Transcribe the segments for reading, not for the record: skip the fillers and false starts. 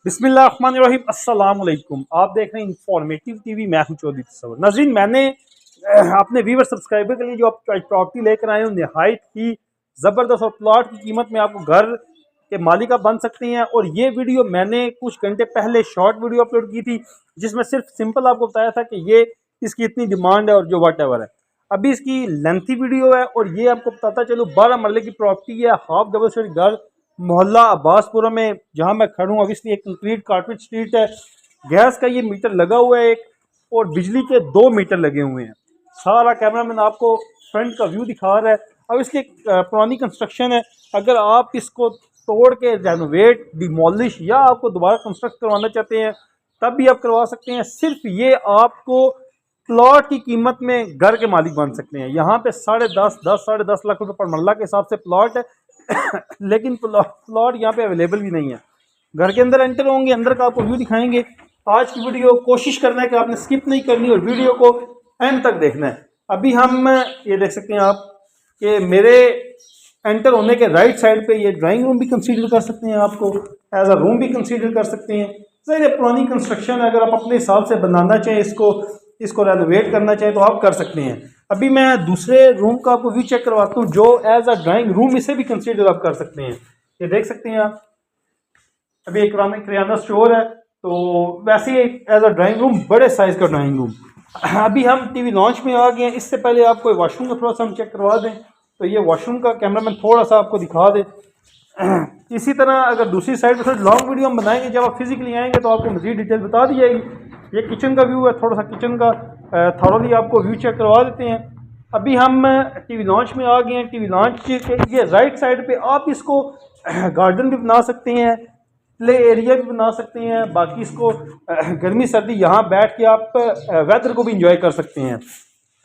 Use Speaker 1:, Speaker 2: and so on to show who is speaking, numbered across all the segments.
Speaker 1: बिस्मिल्लाहिर्रहमानिर्रहीम। अस्सलाम वालेकुम। आप देख रहे हैं इंफॉर्मेटिव टीवी। मैं हूं चौधरी तस्वर। नाज़रीन, मैंने अपने व्यूवर सब्सक्राइबर के लिए जो आप प्रॉपर्टी लेकर आए हूँ, नहायत ही ज़बरदस्त और प्लॉट की कीमत में आपको घर के मालिक आप बन सकते हैं। और ये वीडियो मैंने कुछ घंटे पहले शॉर्ट वीडियो अपलोड की थी, जिसमें सिर्फ सिंपल आपको बताया था कि ये इसकी इतनी डिमांड है और जो वट एवर है। अभी इसकी लेंथी वीडियो है और ये आपको बताता चलो 12 मरले की प्रॉपर्टी है, हाफ डबल स्टोरी घर, मोहल्ला अब्बासपुरा में, जहां मैं खड़ा हूँ। ऑब्वियसली एक कंक्रीट कारपेट स्ट्रीट है। गैस का ये मीटर लगा हुआ है एक, और बिजली के 2 मीटर लगे हुए हैं। सारा कैमरामैन आपको फ्रंट का व्यू दिखा रहा है। अब इसकी एक पुरानी कंस्ट्रक्शन है। अगर आप इसको तोड़ के रेनोवेट, डिमोलिश या आपको दोबारा कंस्ट्रक्ट करवाना चाहते हैं, तब भी आप करवा सकते हैं। सिर्फ ये आपको प्लॉट की कीमत में घर के मालिक बन सकते हैं। यहाँ पे 10.5 लाख रुपए पर मरला के हिसाब से प्लॉट है। लेकिन प्लॉट यहाँ पे अवेलेबल भी नहीं है। घर के अंदर एंटर होंगे, अंदर का आपको व्यू दिखाएंगे। आज की वीडियो कोशिश करना है कि आपने स्किप नहीं करनी और वीडियो को एंड तक देखना है। अभी हम ये देख सकते हैं आप कि मेरे एंटर होने के राइट साइड पे ये ड्राइंग रूम भी कंसीडर कर सकते हैं, आपको एज अ रूम भी कंसीडर कर सकते हैं। सर, ये पुरानी कंस्ट्रक्शन है, अगर आप अपने हिसाब से बनाना चाहें, इसको रेनोवेट करना चाहें तो आप कर सकते हैं। अभी मैं दूसरे रूम का आपको व्यू चेक करवाता हूँ, जो एज अ ड्राइंग रूम इसे भी कंसीडर आप कर सकते हैं। ये देख सकते हैं आप, अभी एक किराना स्टोर है, तो वैसे ही एज अ ड्राइंग रूम, बड़े साइज का ड्राइंग रूम। अभी हम टीवी लॉन्च में आ गए हैं। इससे पहले आपको वॉशरूम का थोड़ा सा हम चेक करवा दें, तो ये वॉशरूम का कैमरामैन थोड़ा सा आपको दिखा दे। इसी तरह अगर दूसरी साइड पर थोड़ी लॉन्ग वीडियो हम बनाएंगे, जब आप फिजिकली आएंगे तो आपको मजीद डिटेल बता दी जाएगी। ये किचन का व्यू है, थोड़ा सा किचन का थॉरली आपको व्यू चेक करवा देते हैं। अभी हम टीवी लॉन्च में आ गए हैं। टीवी लॉन्च के ये राइट साइड पे आप इसको गार्डन भी बना सकते हैं, प्ले एरिया भी बना सकते हैं। बाकी इसको गर्मी सर्दी यहाँ बैठ के आप वेदर को भी इंजॉय कर सकते हैं।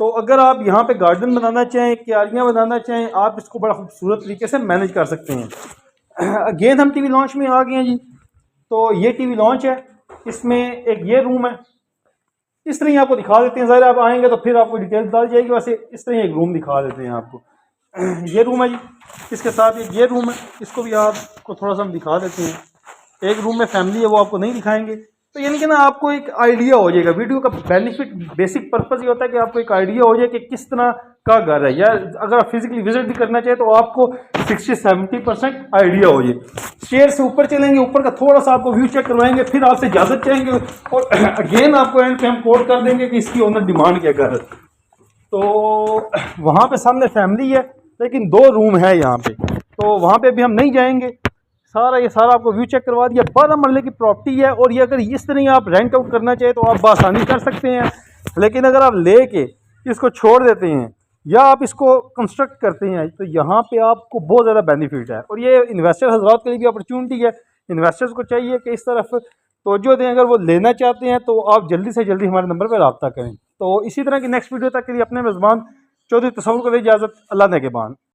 Speaker 1: तो अगर आप यहाँ पे गार्डन बनाना चाहें, क्यारियाँ बनाना चाहें, आप इसको बड़ा खूबसूरत तरीके से मैनेज कर सकते हैं। अगेन हम टीवी लॉन्च में आ गए हैं जी। तो ये टीवी लॉन्च है, इसमें एक ये रूम है। इस तरह ही आपको दिखा देते हैं। ज़रा आप आएंगे तो फिर आपको डिटेल बता दी जाएगी। वैसे इस तरह एक रूम दिखा देते हैं आपको। ये रूम है जी, इसके साथ एक ये रूम है, इसको भी आपको थोड़ा सा हम दिखा देते हैं। एक रूम में फैमिली है, वो आपको नहीं दिखाएंगे। तो यानी कि ना आपको एक आइडिया हो जाएगा। वीडियो का बेनिफिट, बेसिक पर्पज़ ये होता है कि आपको एक आइडिया हो जाए कि किस तरह का घर है, या अगर आप फिजिकली विजिट भी करना चाहें तो आपको 60-70% आइडिया हो जाए। शेयर से ऊपर चलेंगे, ऊपर का थोड़ा सा आपको व्यू चेक करवाएंगे, फिर आपसे इजाज़त चाहेंगे और अगेन आपको एंड पे हम कोड कर देंगे कि इसकी ओनर डिमांड क्या कर। तो वहाँ पे सामने फैमिली है, लेकिन 2 रूम है यहाँ पे, तो वहाँ पे भी हम नहीं जाएंगे। ये सारा आपको व्यू चेक करवा दिया। 12 मरले की प्रॉपर्टी है, और ये अगर इस तरह आप रेंट आउट करना चाहे तो आप बआसानी कर सकते हैं। लेकिन अगर आप लेके इसको छोड़ देते हैं या आप इसको कंस्ट्रक्ट करते हैं, तो यहाँ पे आपको बहुत ज़्यादा बेनिफिट है। और ये इन्वेस्टर हजरात के लिए भी अपॉर्चुनिटी है। इन्वेस्टर्स को चाहिए कि इस तरफ तवज्जो दें। अगर वो लेना चाहते हैं तो आप जल्दी से जल्दी हमारे नंबर पर रब्ता करें। तो इसी तरह की नेक्स्ट वीडियो तक के लिए अपने मेज़बान चौधरी तस्वर को दे इजाज़त। अल्लाह ने के बाद।